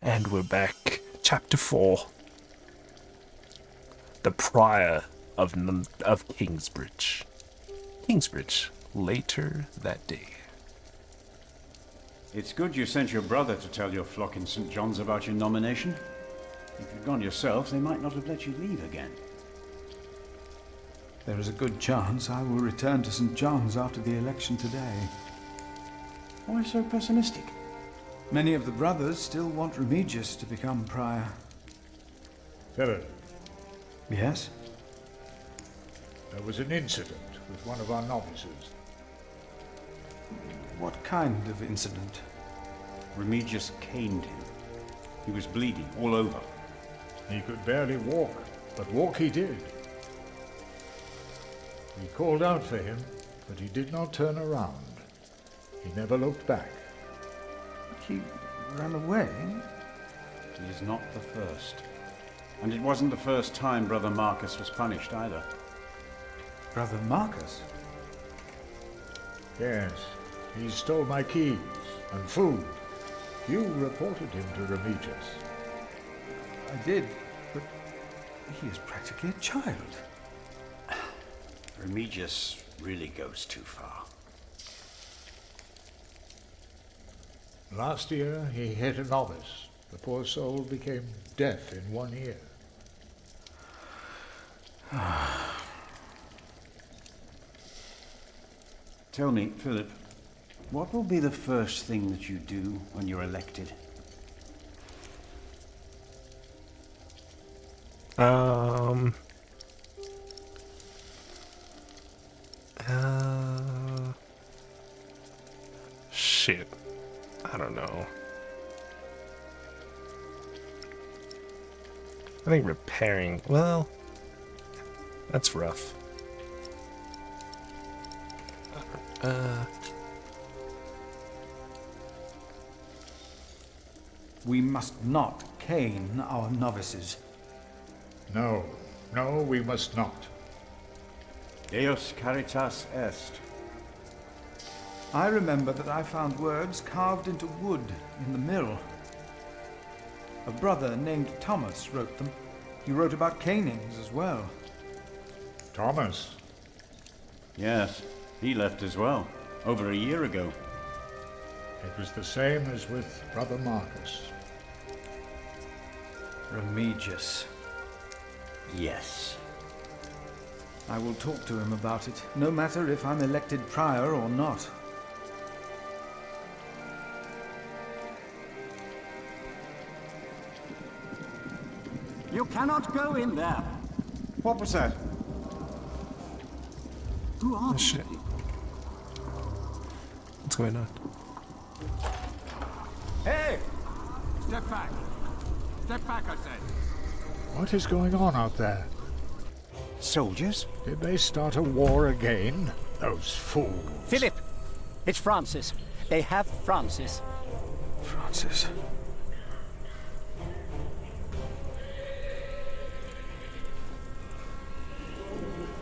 And we're back. Chapter 4. The Prior of Kingsbridge. Kingsbridge, later that day. It's good you sent your brother to tell your flock in St. John's about your nomination. If you'd gone yourself, they might not have let you leave again. There is a good chance I will return to St. John's after the election today. Why so pessimistic? Many of the brothers still want Remigius to become prior. Philip, Yes? there was an incident with one of our novices. What kind of incident? Remigius caned him. He was bleeding all over. He could barely walk, but walk he did. We called out for him, but he did not turn around. He never looked back. He ran away? He is not the first. And it wasn't the first time Brother Marcus was punished either. Brother Marcus? Yes, he stole my keys and food. You reported him to Remigius. I did, but he is practically a child. Remigius really goes too far. Last year, he hit a novice. The poor soul became deaf in one ear. Tell me, Philip, what will be the first thing that you do when you're elected? Shit. I don't know. I think repairing, well, that's rough. We must not cane our novices. No, no, we must not. Deus caritas est. I remember that I found words carved into wood in the mill. A brother named Thomas wrote them. He wrote about canings as well. Thomas, Yes, he left as well, over a year ago. it was the same as with Brother Marcus. Remigius. Yes. I will talk to him about it, no matter if I'm elected prior or not. You cannot go in there. What was that? Who are these Shit. people? What's going on? Hey! Step back. Step back, I said. What is going on out there? Soldiers? Did they start a war again? Those fools. Philip! It's Francis. They have Francis. Francis.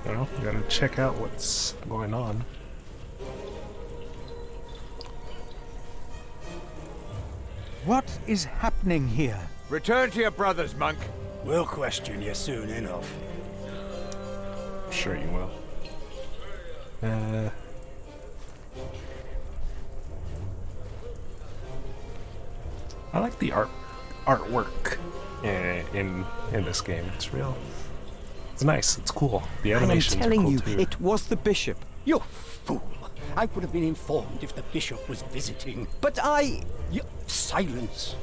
Well, we gotta check out what's going on. What is happening here? Return to your brothers, monk. We'll question you soon enough. I'm sure you will. I like the artwork in this game. It's real. It's nice. It's cool. The I am animations are telling cool you, too. it was the bishop. You fool! I would have been informed if the bishop was visiting. But silence!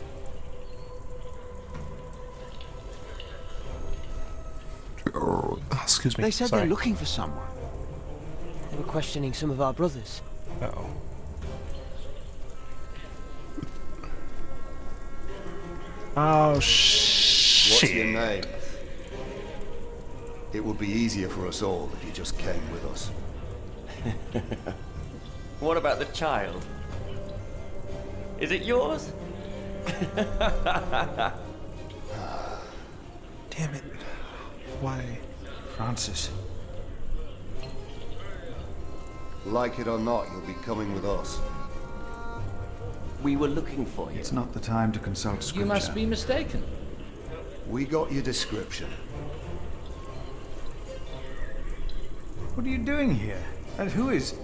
Oh, excuse me. They said Sorry. they're looking for someone. They were questioning some of our brothers. Uh-oh. Oh, shit. What's your name? It would be easier for us all if you just came with us. What about the child? Is it yours? Damn it. Why? Francis. Like it or not, you'll be coming with us. We were looking for you. It's not the time to consult scripture. You must be mistaken. We got your description. What are you doing here? And who is...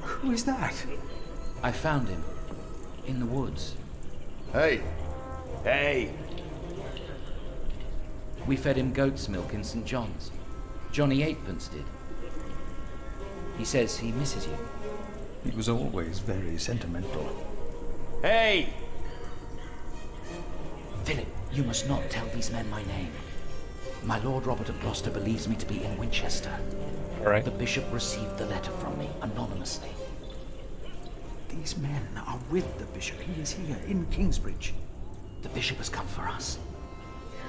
Who is that? I found him. In the woods. Hey, Hey! We fed him goat's milk in St. John's. Johnny Eightpence did. He says he misses you. He was always very sentimental. Hey! Philip, you must not tell these men my name. My Lord Robert of Gloucester believes me to be in Winchester. All right. The bishop received the letter from me anonymously. These men are with the bishop. He is here in Kingsbridge. The bishop has come for us.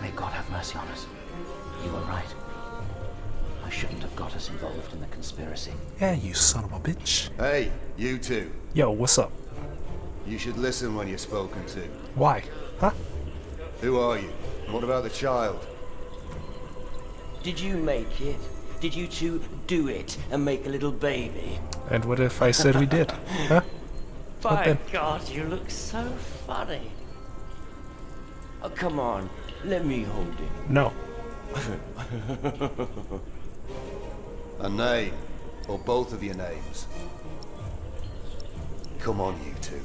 May God have mercy on us. You were right. I shouldn't have got us involved in the conspiracy. Yeah, you son of a bitch. hey, you two. Yo, what's up? You should listen when you're spoken to. Why? Huh? Who are you? And what about the child? Did you make it? Did you two do it and make a little baby? And what if I said we did? Huh? What By then? God, you look so funny. Oh, come on. Let me hold him. No. A name, or both of your names. Come on, you two.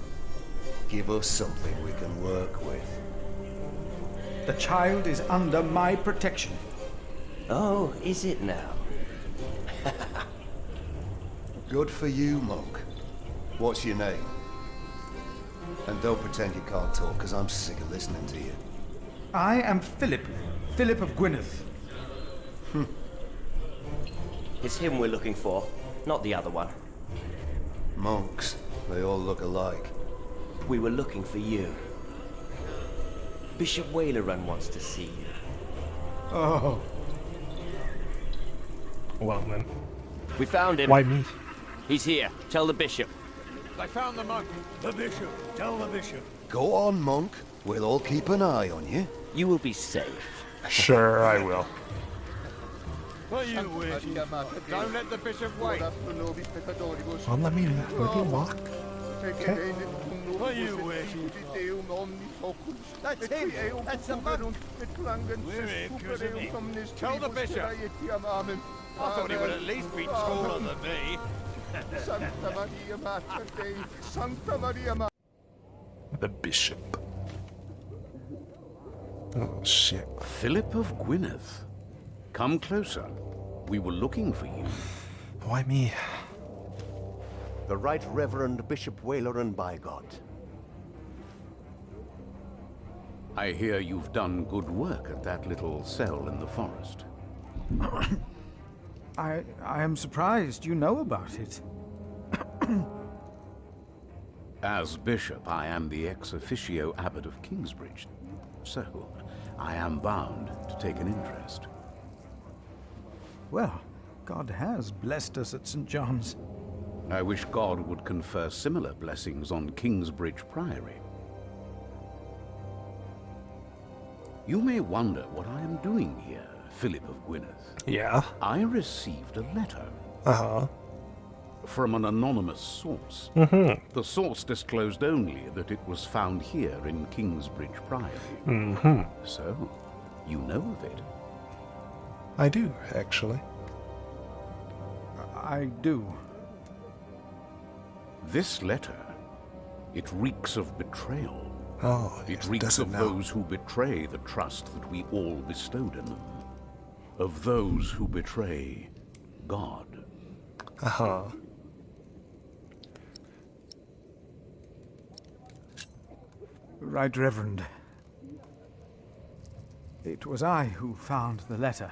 Give us something we can work with. The child is under my protection. Oh, is it now? Good for you, monk. What's your name? And don't pretend you can't talk, because I'm sick of listening to you. I am Philip. Philip of Gwynedd. It's him we're looking for, not the other one. Monks, they all look alike. We were looking for you. Bishop Wailerun wants to see you. Oh, Well then, We found him. why me? He's here. Tell the bishop. I found the monk. The bishop. Tell the bishop. Go on, monk. We'll all keep an eye on you. You will be safe. Sure, I will. What are you waiting for? Don't let the bishop wait. Well, let me walk. Okay. What are you waiting for? That's him! That's the monk! We're here because of you. Tell the bishop. I thought he would at least be taller than me. The bishop. Oh shit. Philip of Gwynedd. Come closer. We were looking for you. Why me? The Right Reverend Bishop Wailerun by God. I hear you've done good work at that little cell in the forest. I am surprised you know about it. As bishop, I am the ex officio abbot of Kingsbridge, so I am bound to take an interest. Well, God has blessed us at St. John's. I wish God would confer similar blessings on Kingsbridge Priory. You may wonder what I am doing here, Philip of Gwynedd. Yeah. I received a letter. Uh-huh. From an anonymous source. The source disclosed only that it was found here in Kingsbridge Priory. So, you know of it? I do, actually. I do. This letter, it reeks of betrayal. Oh, It yes, reeks does it of now? those who betray the trust that we all bestowed in them. Of those who betray God. Uh-huh. Right Reverend. It was I who found the letter.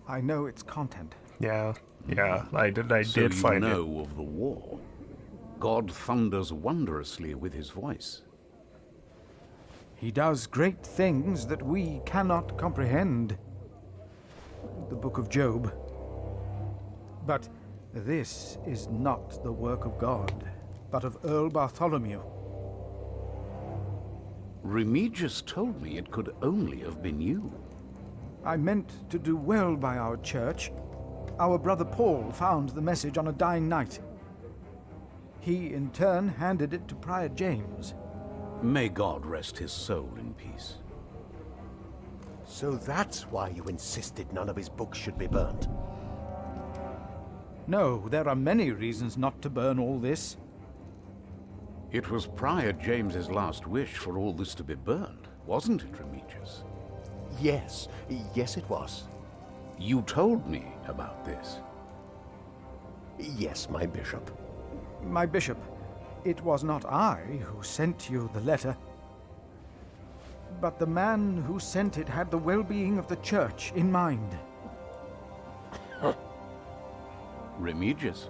I know its content. Yeah. Yeah, I did So find you it. know of the war. God thunders wondrously with his voice. He does great things that we cannot comprehend. The Book of Job. But this is not the work of God, but of Earl Bartholomew. Remigius told me it could only have been you. I meant to do well by our church. Our brother Paul found the message on a dying night. He, in turn, handed it to Prior James. May God rest his soul in peace. So that's why you insisted none of his books should be burnt. No, there are many reasons not to burn all this. It was Prior James's last wish for all this to be burned, wasn't it, Remigius? Yes, yes it was. You told me about this. Yes, my bishop. My bishop, it was not I who sent you the letter. But the man who sent it had the well-being of the church in mind. Remigius,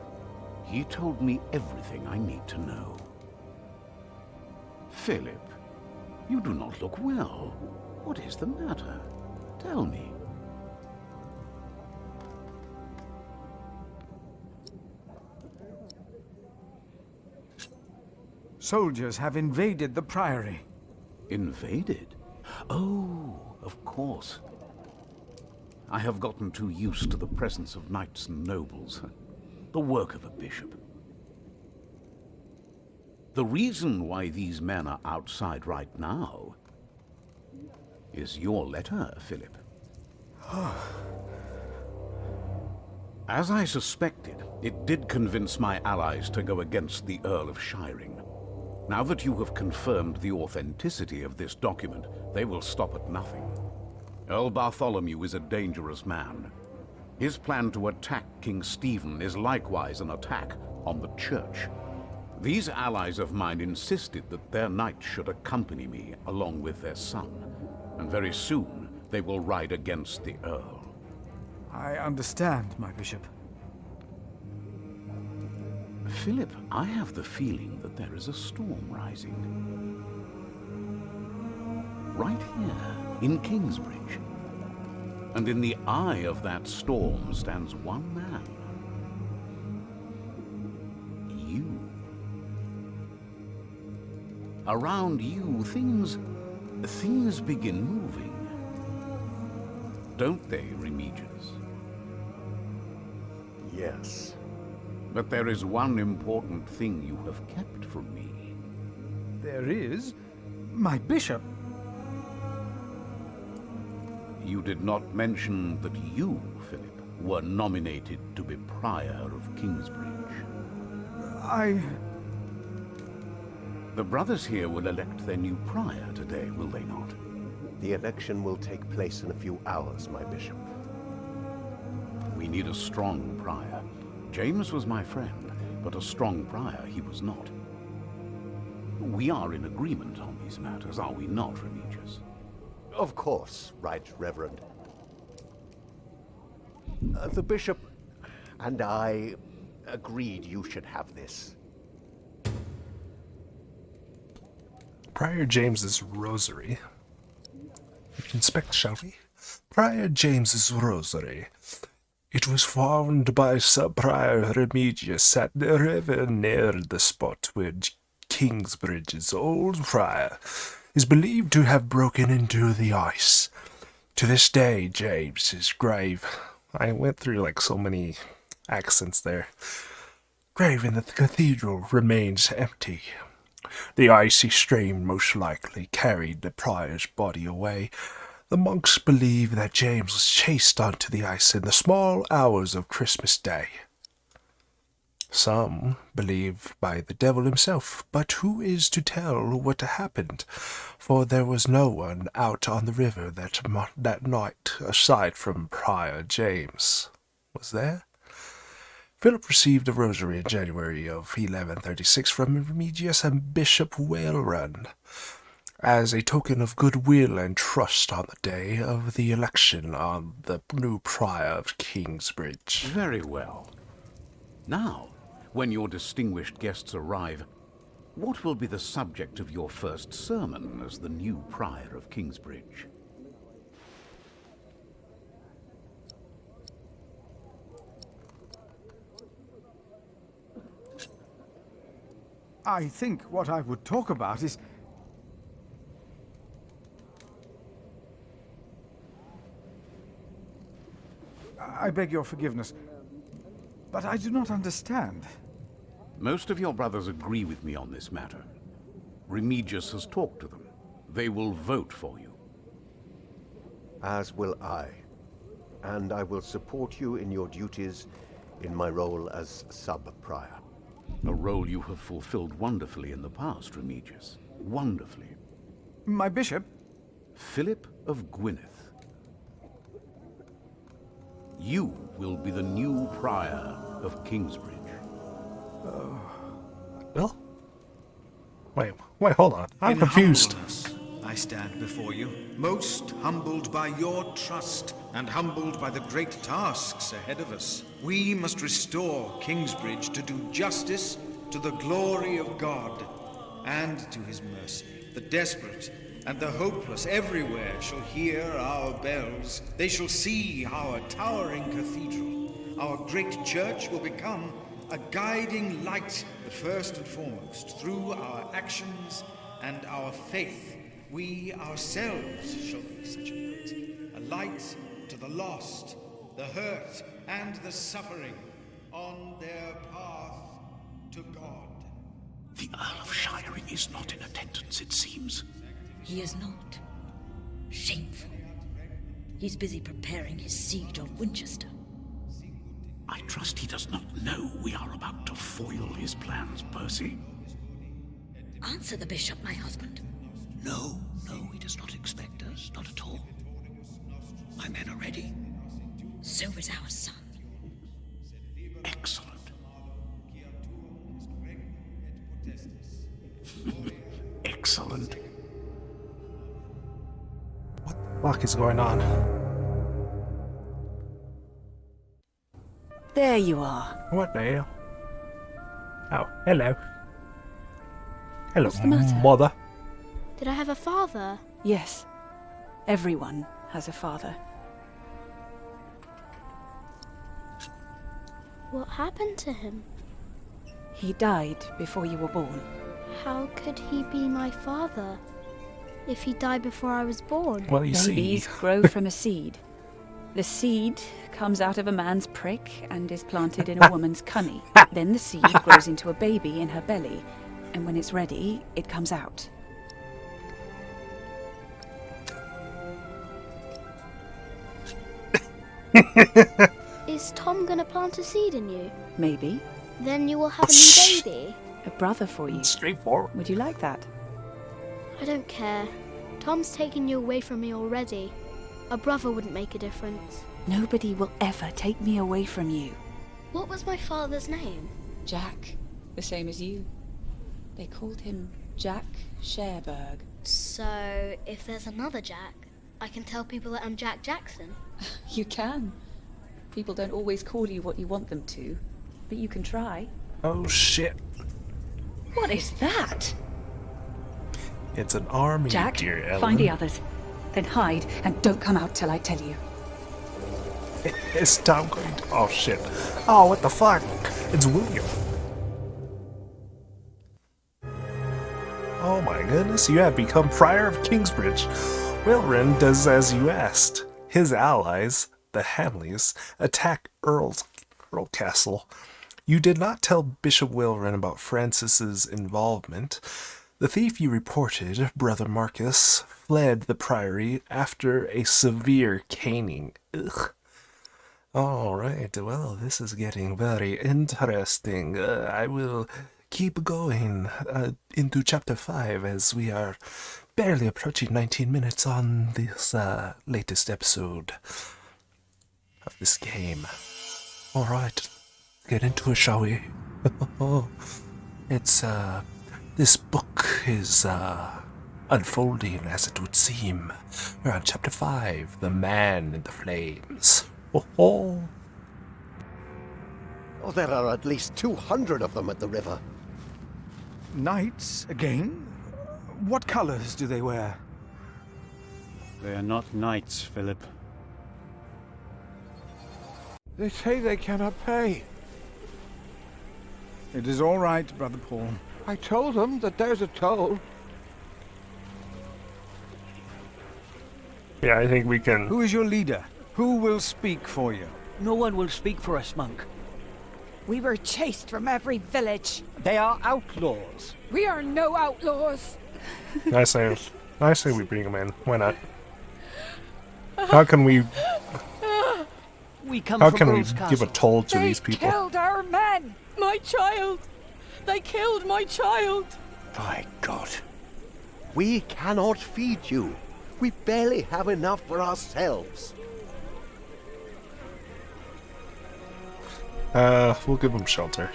he told me everything I need to know. Philip, you do not look well. What is the matter? Tell me. Soldiers have invaded the priory. Invaded? Oh, of course. I have gotten too used to the presence of knights and nobles. The work of a bishop. The reason why these men are outside right now is your letter, Philip. As I suspected, it did convince my allies to go against the Earl of Shiring. Now that you have confirmed the authenticity of this document, they will stop at nothing. Earl Bartholomew is a dangerous man. His plan to attack King Stephen is likewise an attack on the church. These allies of mine insisted that their knight should accompany me along with their son, and very soon they will ride against the Earl. I understand, my bishop. Philip, I have the feeling that there is a storm rising. Right here, in Kingsbridge. And in the eye of that storm stands one man. You. Around you, things begin moving. Don't they, Remigius? Yes. But there is one important thing you have kept from me. There is? My bishop? You did not mention that you, Philip, were nominated to be Prior of Kingsbridge. The brothers here will elect their new Prior today, will they not? The election will take place in a few hours, my bishop. We need a strong Prior. James was my friend, but a strong Prior he was not. We are in agreement on these matters, are we not, Remigius? Of course, Right Reverend. The bishop and I agreed you should have this. Prior James's Rosary. We can inspect, shall we? Prior James's Rosary. It was found by Sir Prior Remigius at the river near the spot where Kingsbridge's old prior is believed to have broken into the ice. To this day, James's grave. I went through like so many accents there. Grave in the cathedral remains empty. The icy stream most likely carried the prior's body away. The monks believe that James was chased onto the ice in the small hours of Christmas Day. Some believe by the devil himself, but who is to tell what happened? For there was no one out on the river that night aside from Prior James. Was there? Philip received a rosary in January of 1136 from Remigius and Bishop Whalrun, as a token of goodwill and trust on the day of the election on the new Prior of Kingsbridge. Very well. Now, when your distinguished guests arrive, what will be the subject of your first sermon as the new Prior of Kingsbridge? I think what I would talk about is... I beg your forgiveness, but I do not understand. Most of your brothers agree with me on this matter. Remigius has talked to them. They will vote for you. As will I. And I will support you in your duties in my role as sub-prior. A role you have fulfilled wonderfully in the past, Remigius. Wonderfully. My bishop? Philip of Gwynedd. You will be the new prior of Kingsbridge. Well? Wait, hold on. I'm confused. Humbleness, I stand before you, most humbled by your trust and humbled by the great tasks ahead of us. We must restore Kingsbridge to do justice to the glory of God and to his mercy. The desperate and the hopeless everywhere shall hear our bells. They shall see our towering cathedral. Our great church will become a guiding light, but first and foremost, through our actions and our faith, we ourselves shall be such a light to the lost, the hurt, and the suffering on their path to God. The Earl of Shiring is not in attendance, it seems. He is not. Shameful. He's busy preparing his siege on Winchester. I trust he does not know we are about to foil his plans, Percy. Answer the bishop, my husband. No, he does not expect us, not at all. My men are ready. So is our son. Excellent. Excellent. What the fuck is going on? There you are. What the hell? Oh, hello. Hello, What's the matter? mother. Did I have a father? Yes. Everyone has a father. What happened to him? He died before you were born. How could he be my father if he died before I was born? Well, you Babies see. grow from a seed. The seed comes out of a man's prick and is planted in a woman's cunny. Then the seed grows into a baby in her belly, and when it's ready, it comes out. Is Tom gonna plant a seed in you? Maybe. Then you will have a new baby. A brother for you. Straightforward. Would you like that? I don't care. Tom's taken you away from me already. A brother wouldn't make a difference. Nobody will ever take me away from you. What was my father's name? Jack, the same as you. They called him Jack Sherberg. So, if there's another Jack, I can tell people that I'm Jack Jackson? You can. People don't always call you what you want them to, but you can try. Oh shit. What is that? It's an army, Jack, dear Ellen. find the others. Then hide and don't come out till I tell you. Is Tom going to... Oh shit. Oh, what the fuck? It's William. Oh my goodness, you have become Prior of Kingsbridge. Wilrin does as you asked. His allies, the Hamleys, attack Earl Castle. You did not tell Bishop Wilrin about Francis's involvement. The thief you reported, Brother Marcus, fled the priory after a severe caning. Ugh. Alright, well, this is getting very interesting. I will keep going into chapter 5 as we are barely approaching 19 minutes on this latest episode of this game. Alright, get into it, shall we? It's, this book is, unfolding as it would seem. We're on chapter 5, The Man in the Flames. Oh, there are at least 200 of them at the river. Knights again? What colors do they wear? They are not knights, Philip. They say they cannot pay. It is all right, Brother Paul. I told them that there's a toll. yeah, I think we can... Who is your leader? Who will speak for you? No one will speak for us, monk. We were chased from every village. They are outlaws. We are no outlaws. I say we bring them in. Why not? How can we? We come How from can we Rose give a Castle. toll to these people? They killed our men. My child! They killed my child! By God. We cannot feed you. We barely have enough for ourselves. We'll give them shelter.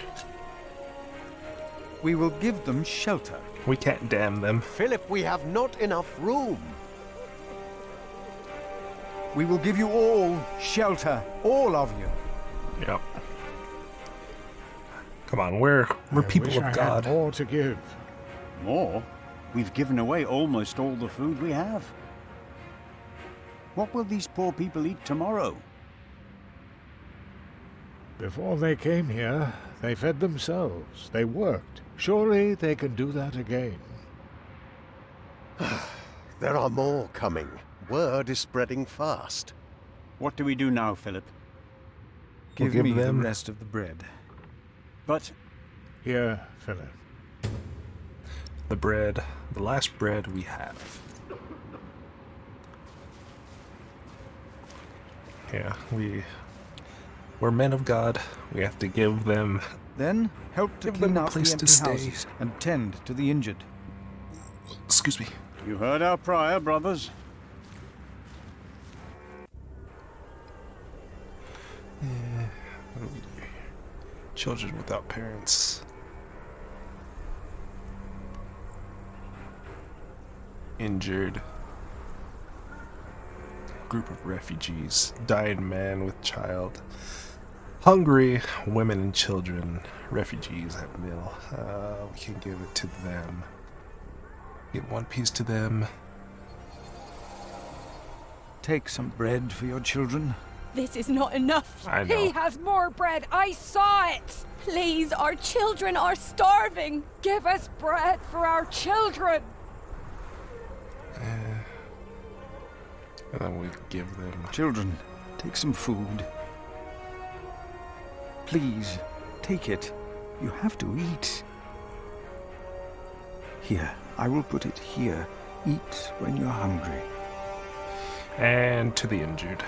We will give them shelter. We can't damn them. Philip, we have not enough room. We will give you all shelter. All of you. Yep. Come on, we're people wish of I God. Had more to give. More? We've given away almost all the food we have. What will these poor people eat tomorrow? Before they came here, they fed themselves. They worked. Surely they can do that again. There are more coming. Word is spreading fast. What do we do now, Philip? Give give me them- the rest of the bread. But Here, Philip. The bread, the last bread we have. Yeah, we're men of God. We have to give them. Then help to Give them clean a out the place to empty stay. houses and tend to the injured. Excuse me. you heard our prior, brothers. What do we do? Children without parents. Injured. Group of refugees. Dying man with child. Hungry women and children. Refugees at meal. We can give it to them. Give one piece to them. Take some bread for your children. This is not enough. I know. He has more bread. I saw it. Please, our children are starving. Give us bread for our children. And then we give them. Children, take some food. Please, take it. You have to eat. Here, I will put it here. Eat when you're hungry. And to the injured.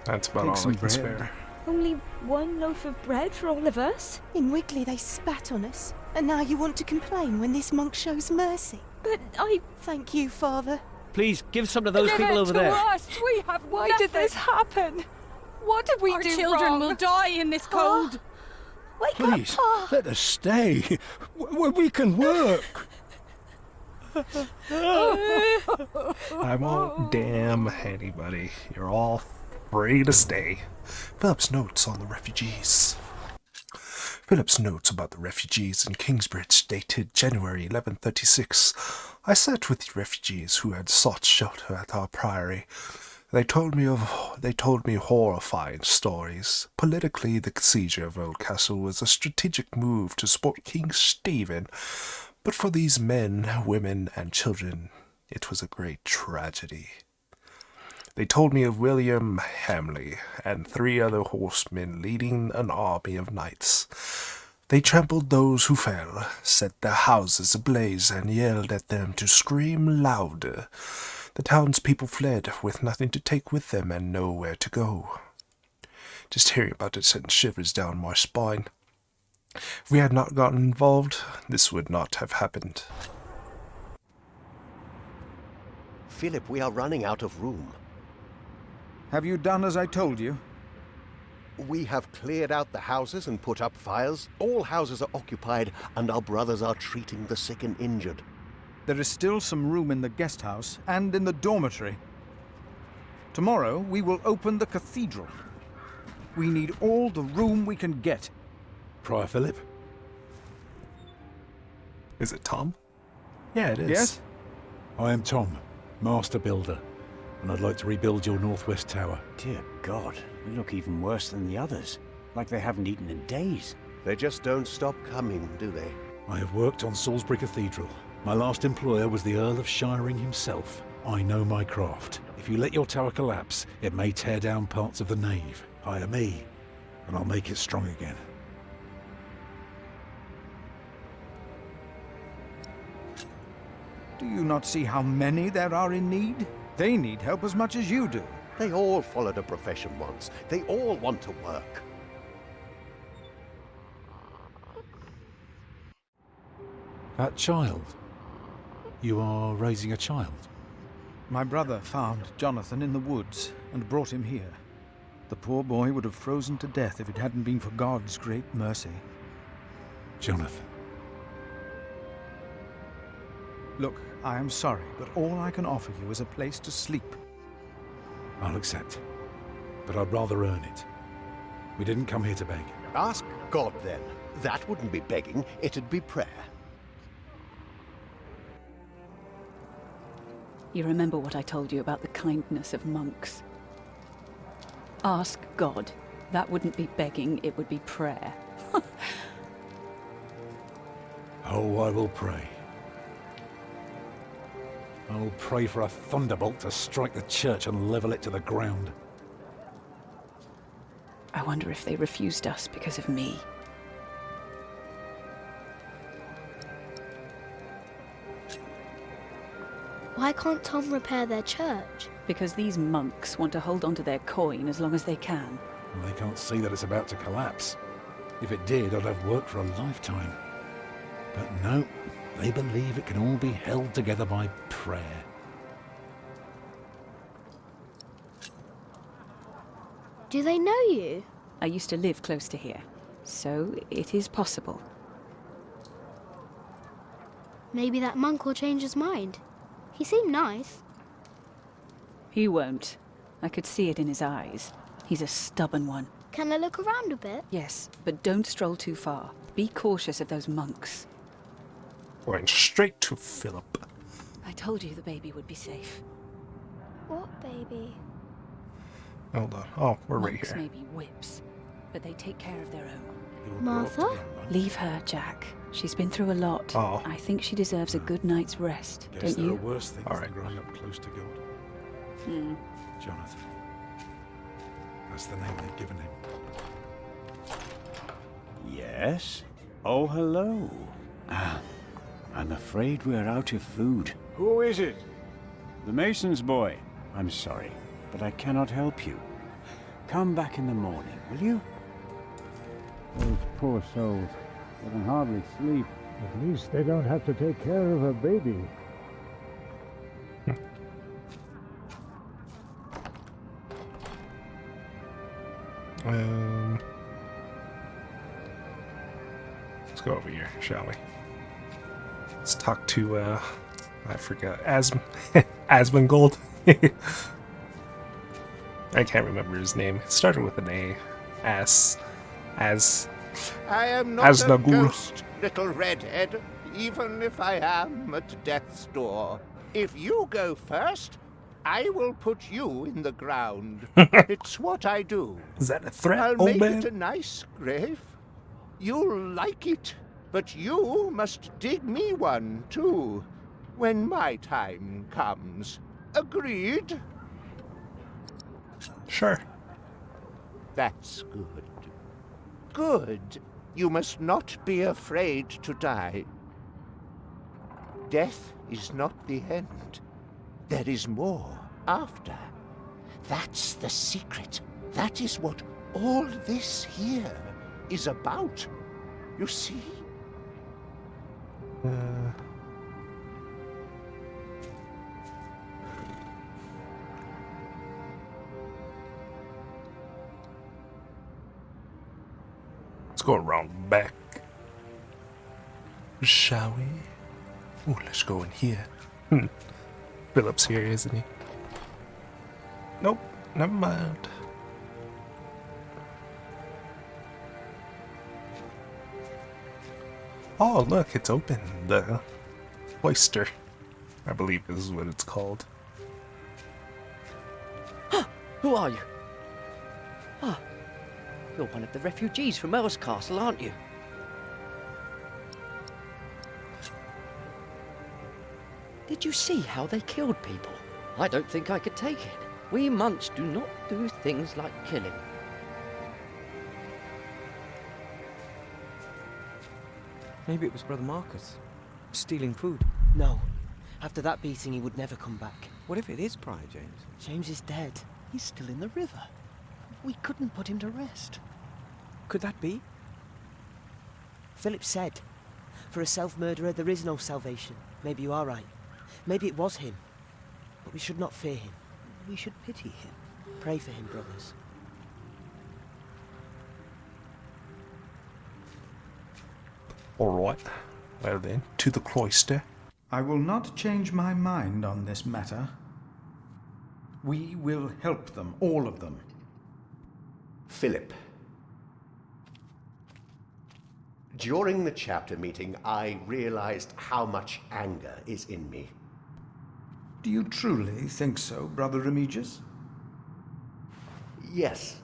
That's about Take all some I can bread. spare. Only one loaf of bread for all of us? In Wigley they spat on us, and now you want to complain when this monk shows mercy. But I... Thank you, Father. Please, give some to those Give people it over to there. us. We have Why nothing. did this happen? What did we Our do children wrong? will die in this cold. Wake Please, up, Pa! let us stay. We can work. I won't damn anybody. You're all free to stay. Philip's notes on the refugees. Philip's notes about the refugees in Kingsbridge, dated January 1136. I sat with the refugees who had sought shelter at our priory. They told me horrifying stories. Politically, the siege of Old Castle was a strategic move to support King Stephen, but for these men, women, and children, it was a great tragedy. They told me of William Hamley and 3 other horsemen leading an army of knights. They trampled those who fell, set their houses ablaze, and yelled at them to scream louder. The townspeople fled with nothing to take with them and nowhere to go. Just hearing about it sent shivers down my spine. If we had not gotten involved, this would not have happened. Philip, we are running out of room. Have you done as I told you? We have cleared out the houses and put up fires. All houses are occupied, and our brothers are treating the sick and injured. There is still some room in the guest house and in the dormitory. Tomorrow we will open the cathedral. We need all the room we can get. Prior Philip? Is it Tom? Yeah, it is. Yes? I am Tom, Master Builder, and I'd like to rebuild your northwest tower. Dear God, we look even worse than the others. Like they haven't eaten in days. They just don't stop coming, do they? I have worked on Salisbury Cathedral. My last employer was the Earl of Shiring himself. I know my craft. If you let your tower collapse, it may tear down parts of the nave. Hire me, and I'll make it strong again. Do you not see how many there are in need? They need help as much as you do. They all followed a profession once. They all want to work. That child? You are raising a child? My brother found Jonathan in the woods and brought him here. The poor boy would have frozen to death if it hadn't been for God's great mercy. Jonathan. Look, I am sorry, but all I can offer you is a place to sleep. I'll accept. But I'd rather earn it. We didn't come here to beg. Ask God, then. That wouldn't be begging, it'd be prayer. You remember what I told you about the kindness of monks? Ask God. That wouldn't be begging, it would be prayer. Oh, I will pray. I will pray for a thunderbolt to strike the church and level it to the ground. I wonder if they refused us because of me. Why can't Tom repair their church? Because these monks want to hold on to their coin as long as they can. Well, they can't see that it's about to collapse. If it did, I'd have worked for a lifetime. But no, they believe it can all be held together by prayer. Do they know you? I used to live close to here, so it is possible. Maybe that monk will change his mind. He seemed nice. He won't. I could see it in his eyes. He's a stubborn one. Can I look around a bit? Yes, but don't stroll too far. Be cautious of those monks. Going straight to Philip. I told you the baby would be safe. What baby? Hold on. Oh, we're right Monks here. may be whips, but they take care of their own. Martha? Leave her, Jack. She's been through a lot. Oh. I think she deserves a good night's rest, Guess don't there you? are worse things than growing up close to God. Jonathan. That's the name they've given him. Yes? Oh, hello. I'm afraid we're out of food. Who is it? The mason's boy. I'm sorry, but I cannot help you. Come back in the morning, will you? Those poor souls. They can hardly sleep. At least they don't have to take care of a baby. Let's go over here, shall we? Let's talk to, I forgot, Asmongold. I can't remember his name. It started with an A. I am not a Asnagul. ghost, little redhead, even if I am at death's door. If you go first, I will put you in the ground. It's what I do. Is that a threat, I'll old make man? it a nice grave. You'll like it, but you must dig me one, too, when my time comes. Agreed? Sure. That's good. Good. You must not be afraid to die. Death is not the end. There is more after. That's the secret. That is what all this here is about. You see? Let's go around back. Shall we? Oh, let's go in here. Philip's here, isn't he? Nope, never mind. Oh, look, it's open. The cloister, I believe this is what it's called. Who are you? Ah, you're one of the refugees from Earl's Castle, aren't you? Did you see how they killed people? I don't think I could take it. We monks do not do things like killing. Maybe it was Brother Marcus. Stealing food. No. After that beating, he would never come back. What if it is Prior James? James is dead. He's still in the river. We couldn't put him to rest. Could that be? Philip said, for a self-murderer there is no salvation. Maybe you are right. Maybe it was him. But we should not fear him. We should pity him. Pray for him, brothers. Alright. Well then, to the cloister. I will not change my mind on this matter. We will help them, all of them. Philip. During the chapter meeting, I realized how much anger is in me. Do you truly think so, Brother Remigius? Yes.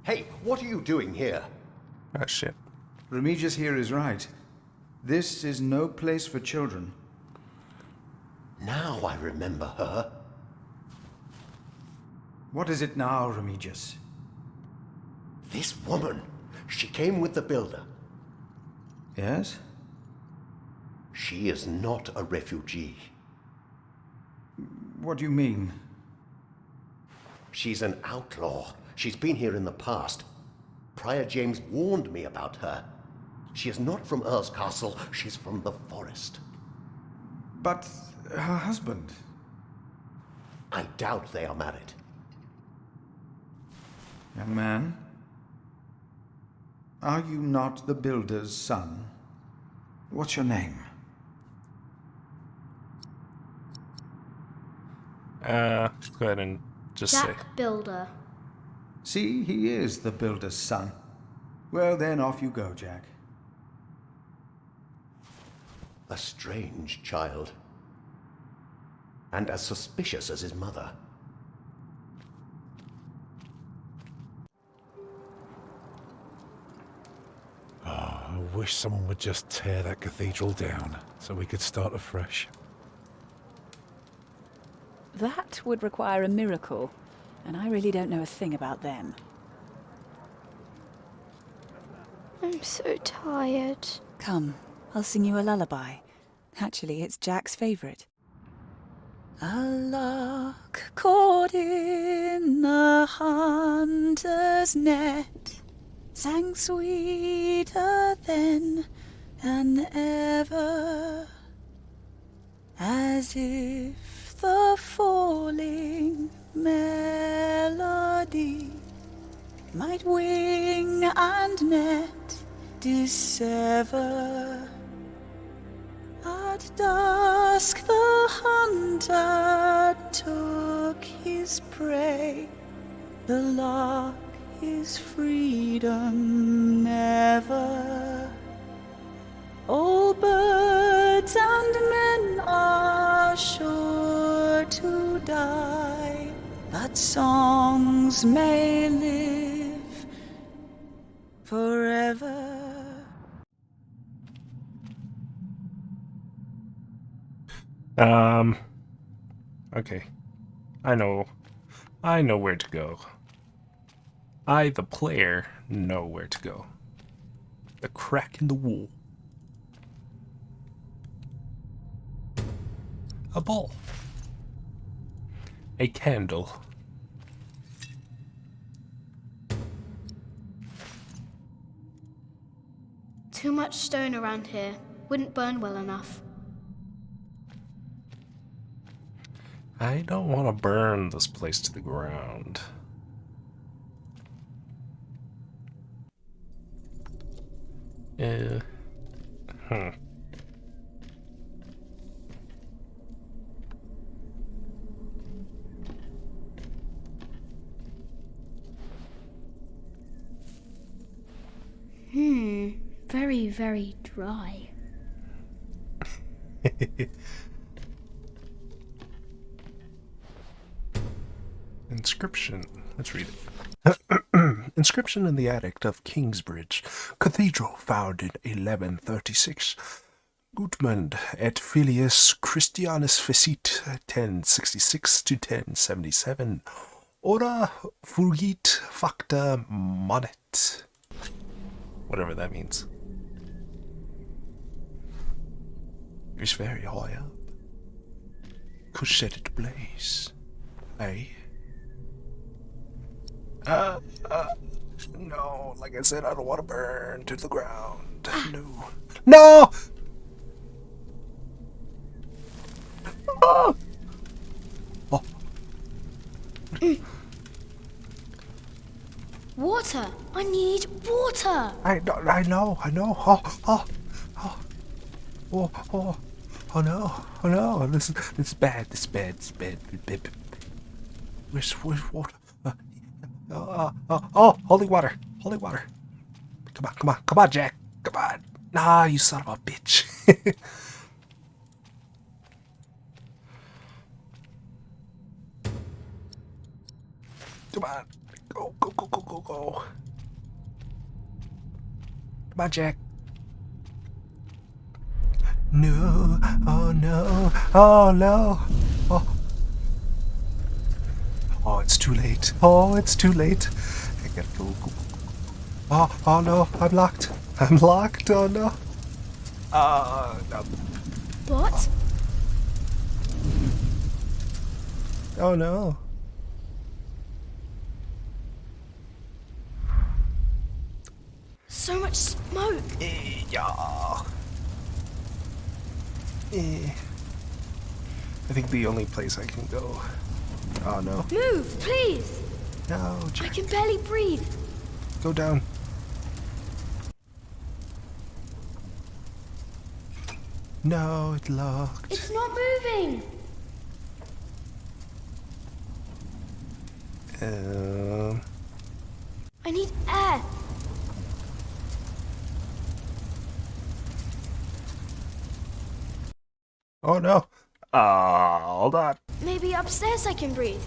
Hey, what are you doing here? Ah, shit. Remigius here is right. This is no place for children. Now I remember her. What is it now, Remigius? This woman. She came with the builder. Yes? She is not a refugee. What do you mean? She's an outlaw. She's been here in the past. Prior James warned me about her. She is not from Earl's Castle. She's from the forest. But her husband? I doubt they are married. Young man, are you not the builder's son? What's your name? Go ahead and just say. Jack Builder. See, he is the builder's son. Well, then off you go, Jack. A strange child. And as suspicious as his mother. Oh, I wish someone would just tear that cathedral down so we could start afresh. That would require a miracle, and I really don't know a thing about them. I'm so tired. Come, I'll sing you a lullaby. Actually, it's Jack's favourite. A lark caught in a hunter's net sang sweeter than ever, as if the falling melody might wing and net dissever. At dusk the hunter took his prey, the lark his freedom never. All birds and men are sure to die, but songs may live forever. Okay. I know where to go. I, the player, know where to go. The crack in the wall. A ball. A candle. Too much stone around here. Wouldn't burn well enough. I don't want to burn this place to the ground. Very, very dry. Inscription. Let's read it. Inscription in the attic of Kingsbridge Cathedral, found in 1136. Gutmund et filius Christianus fecit 1066 to 1077. Ora fugit facta monet. Whatever that means. It's very high up. Could set it ablaze. Hey. No, like I said, I don't want to burn to the ground. No. No! Oh! Oh. Water! I need water! I know. Oh no, this is bad. Where's water? Holy water. Come on, Jack. Come on. Nah, you son of a bitch. Come on. Go. Come on, Jack. No. Oh, no. Oh, no. Oh, it's too late. I gotta go. Oh, no. I'm locked. Oh, no. No. What? Oh, no. So much smoke. Yeah. I think the only place I can go. Oh no. Move, please. No, I can barely breathe. Go down. No, it's locked. It's not moving. I need air. Oh no. Hold on. Maybe upstairs I can breathe.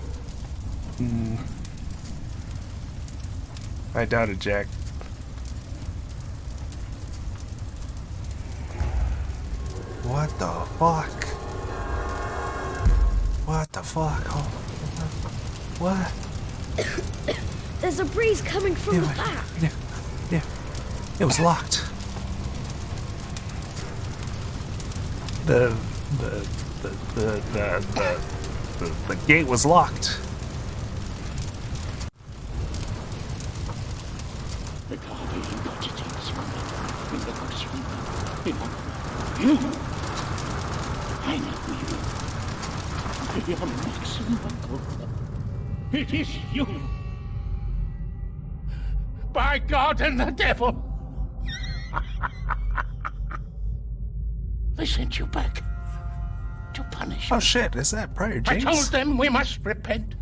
I doubt it, Jack. What the fuck? Oh, what? There's a breeze coming from the back. Yeah. It was locked. The gate was locked. It is you. By God and the devil. They sent you back to punish. Oh shit, is that Prior James? I told them we must repent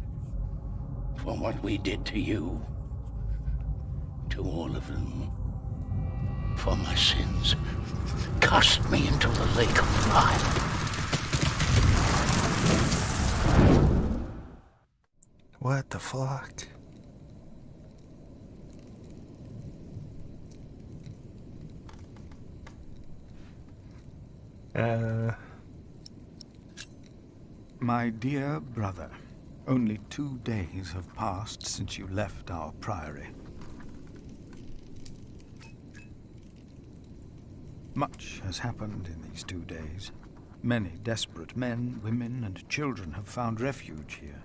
for what we did to you. To all of them. For my sins. Cast me into the lake of fire. What the fuck? My dear brother, only 2 days have passed since you left our priory. Much has happened in these 2 days. Many desperate men, women, and children have found refuge here.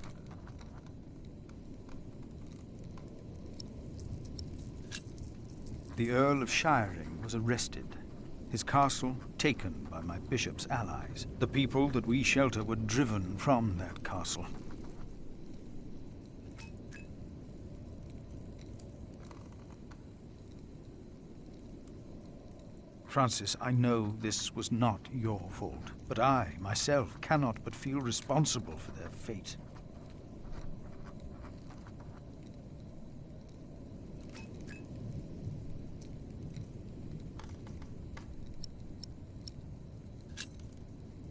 The Earl of Shiring was arrested, his castle taken by my bishop's allies. The people that we shelter were driven from that castle. Francis, I know this was not your fault, but I, myself, cannot but feel responsible for their fate.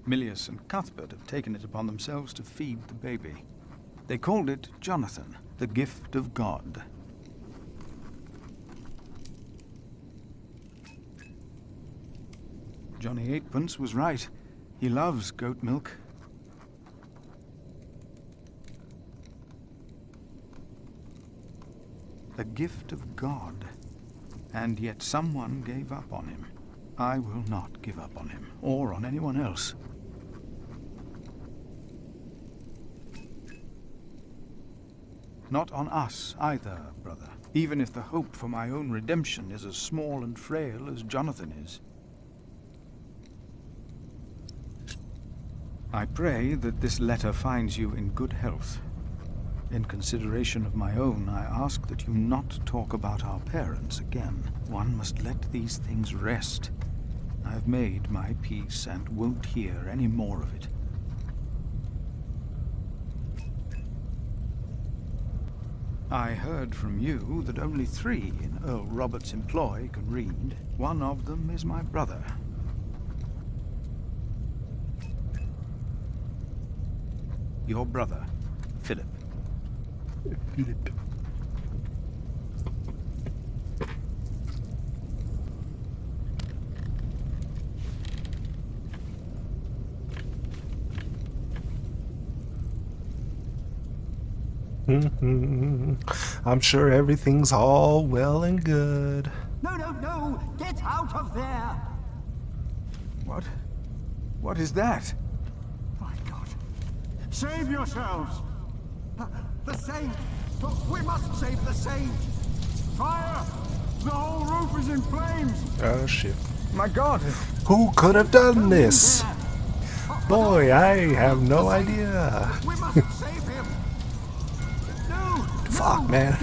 Milius and Cuthbert have taken it upon themselves to feed the baby. They called it Jonathan, the gift of God. Johnny Eightpence was right. He loves goat milk. A gift of God. And yet someone gave up on him. I will not give up on him, or on anyone else. Not on us either, brother. Even if the hope for my own redemption is as small and frail as Jonathan is. I pray that this letter finds you in good health. In consideration of my own, I ask that you not talk about our parents again. One must let these things rest. I've made my peace and won't hear any more of it. I heard from you that only 3 in Earl Robert's employ can read. One of them is my brother. Your brother, Philip. Philip. I'm sure everything's all well and good. No, no, no! Get out of there! What? What is that? My God. Save yourselves! The saint! We must save the saint! Fire! The whole roof is in flames! Oh shit. My God! Who could have done this? Boy, I have no idea. We must save him! No! Fuck, man.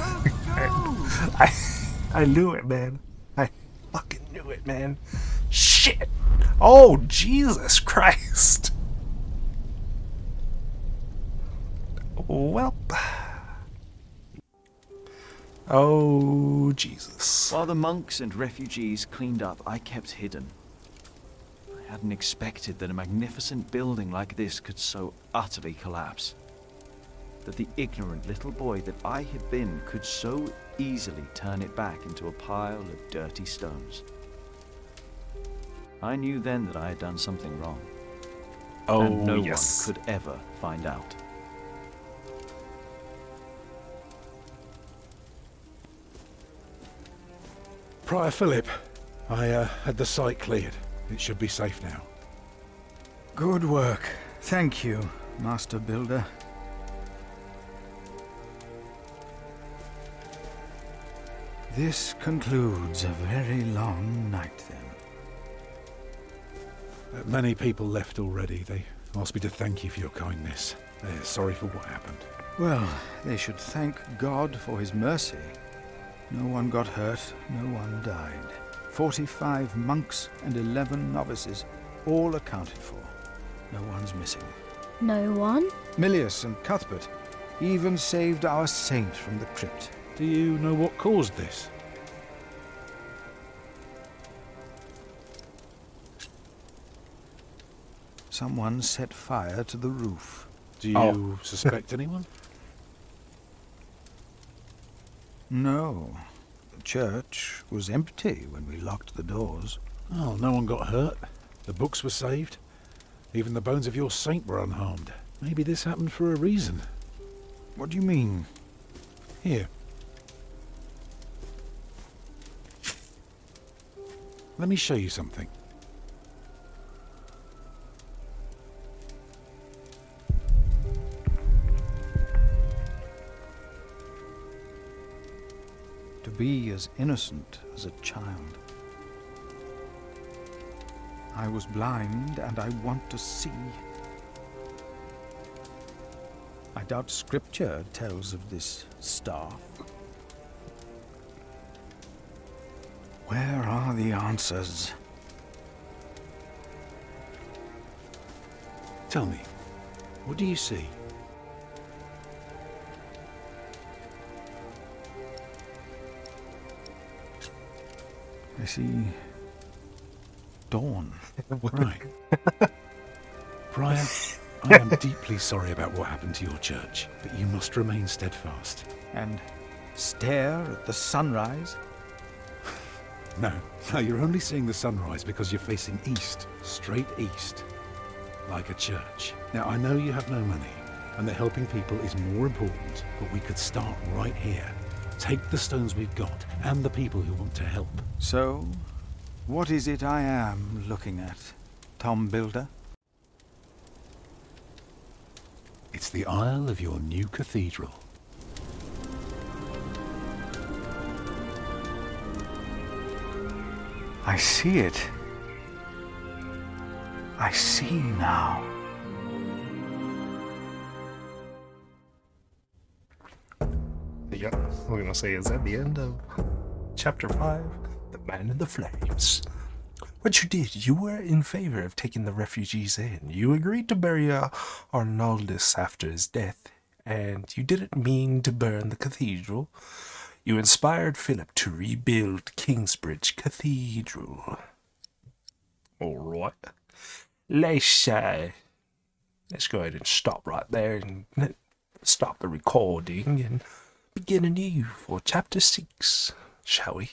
I knew it, man. I fucking knew it, man. Shit. Oh, Jesus Christ. Well. Oh, Jesus. While the monks and refugees cleaned up, I kept hidden. I hadn't expected that a magnificent building like this could so utterly collapse. That the ignorant little boy that I had been could so easily turn it back into a pile of dirty stones. I knew then that I had done something wrong. Oh, and no yes. one could ever find out. Prior Philip, I had the site cleared. It should be safe now. Good work. Thank you, Master Builder. This concludes a very long night, then. Many people left already. They asked me to thank you for your kindness. They're sorry for what happened. Well, they should thank God for his mercy. No one got hurt, no one died. 45 monks and 11 novices, all accounted for. No one's missing. No one? Milius and Cuthbert even saved our saint from the crypt. Do you know what caused this? Someone set fire to the roof. Do you suspect anyone? No. The church was empty when we locked the doors. Oh, no one got hurt. The books were saved. Even the bones of your saint were unharmed. Maybe this happened for a reason. What do you mean? Here. Let me show you something. To be as innocent as a child. I was blind and I want to see. I doubt scripture tells of this staff. Where are the answers? Tell me, what do you see? I see dawn. Right. Prior, I am deeply sorry about what happened to your church, but you must remain steadfast. And stare at the sunrise? No, you're only seeing the sunrise because you're facing east, straight east, like a church. Now, I know you have no money, and that helping people is more important, but we could start right here. Take the stones we've got, and the people who want to help. So, what is it I am looking at, Tom Builder? It's the aisle of your new cathedral. I see it. I see now. Yeah, we're gonna say is at the end of chapter 5, The Man in the Flames. What you did, you were in favor of taking the refugees in. You agreed to bury Arnoldus after his death, and you didn't mean to burn the cathedral. You inspired Philip to rebuild Kingsbridge Cathedral. Alright. Let's go ahead and stop right there and stop the recording and begin anew for chapter 6, shall we?